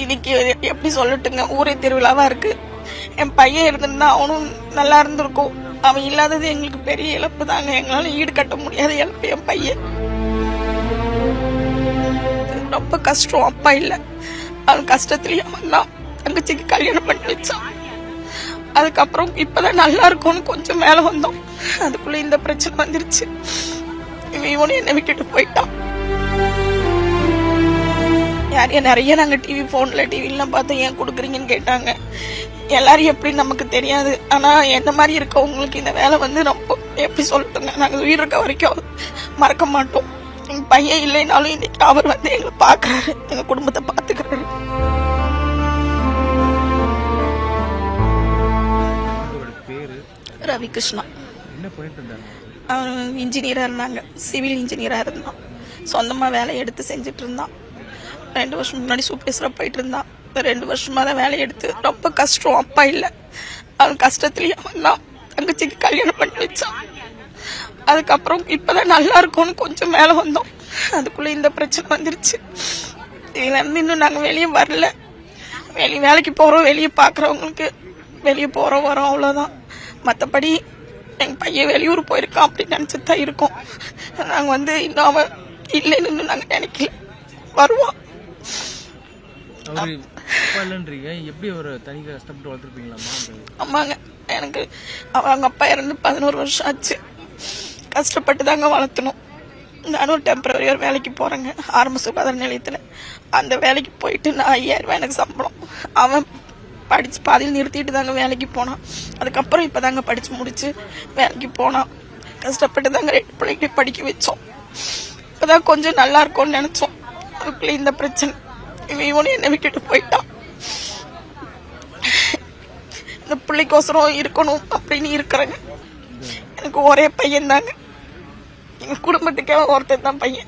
இன்னைக்கு எப்படி சொல்லட்டுங்க, ஊரே திருவிழாவா இருக்கு. என் பையன் இருந்திருந்தா அவனும் நல்லா இருந்திருக்கும். அவன் இல்லாதது எங்களுக்கு பெரிய இழப்பு தாங்க. எங்களால ஈடு கட்ட முடியாத இழப்பு என் பையன். ரொம்ப கஷ்டம். அப்பா இல்ல, அவன் கஷ்டத்துலயே அவன் தான் தங்கச்சிக்கு கல்யாணம் பண்ணி வச்சான். அதுக்கப்புறம் இப்பதான் நல்லா இருக்கும்னு கொஞ்சம் மேல வந்தோம். அதுக்குள்ள இந்த பிரச்சனை வந்துருச்சு. இவனும் என்னை விட்டுட்டு போயிட்டான். நிறைய நாங்க டிவி போன்ல டிவிலாம் பார்த்து ஏன் கொடுக்குறீங்கன்னு கேட்டாங்க. எல்லாரும் எப்படி நமக்கு தெரியாது. ஆனா என்ன மாதிரி இருக்கவங்களுக்கு இந்த வேலை வந்து ரொம்ப எப்படி சொல்லட்டுங்க, நாங்க உயிர் இருக்க வரைக்கும் மறக்க மாட்டோம். எங்க பையன் இல்லைனாலும் இன்னைக்கு அவர் வந்து எங்களை பாக்குறாரு, எங்க குடும்பத்தை பாத்துக்கிறாரு. ரவிகிருஷ்ணா அவன் இன்ஜினியரா இருந்தாங்க, சிவில் இன்ஜினியரா இருந்தான். சொந்தமா வேலை எடுத்து செஞ்சுட்டு இருந்தான். 2 வருஷம் முன்னாடி சூப்பர்வைசரா போயிட்டு இருந்தான். 2 வருஷமா தான் வேலை எடுத்து ரொம்ப கஷ்டம். அப்பா இல்ல, அவன் கஷ்டத்துலயே அவன் தான் தங்கச்சிக்கு கல்யாணம் பண்ணி வச்சான். அதுக்கப்புறம் இப்பதான் நல்லா இருக்கும்னு கொஞ்சம் மேல வந்தோம். அதுக்குள்ள இந்த பிரச்சனை வந்துருச்சு. இதுல இருந்து இன்னும் நாங்க வெளியே வரல. வேலைக்கு போறோம், வெளியே பாக்குறவங்களுக்கு வெளியே போறோம் வரோம், அவ்வளவுதான். மத்தபடி எங்க பையன் வெளியூர் போயிருக்கான் அப்படின்னு நினைச்சுதான் இருக்கோம். நாங்க வந்து இன்னும் அவன் இல்லைன்னு நாங்க நினைக்கல. வருவான். ஆமாங்க, எனக்கு அவங்க அப்பா இறந்து 11 வருஷம் ஆச்சு. கஷ்டப்பட்டு தாங்க வளர்த்தணும். நானும் டெம்பரரியா வேலைக்கு போறேங்க, ஆரம்ப சுகாதார நிலையத்துல. அந்த வேலைக்கு போயிட்டு நான் 5000 எனக்கு சம்பளம். அவன் படிச்சு பாதியில் நிறுத்திட்டு தாங்க வேலைக்கு போனான். அதுக்கப்புறம் இப்பதாங்க படிச்சு முடிச்சு வேலைக்கு போனான். கஷ்டப்பட்டு தாங்க 2 பிள்ளைகளை படிக்க வச்சோம். இப்பதான் கொஞ்சம் நல்லா இருக்கும்னு நினைச்சோம். அதுக்குள்ள இந்த பிரச்சனை. இவனும் என்னை விட்டுட்டு போயிட்டான். இந்த பிள்ளைக்கோசரம் இருக்கணும் அப்படின்னு இருக்கிறேங்க. எனக்கு ஒரே பையன் தாங்க. எங்க குடும்பத்துக்கே ஒருத்தர் தான் பையன்.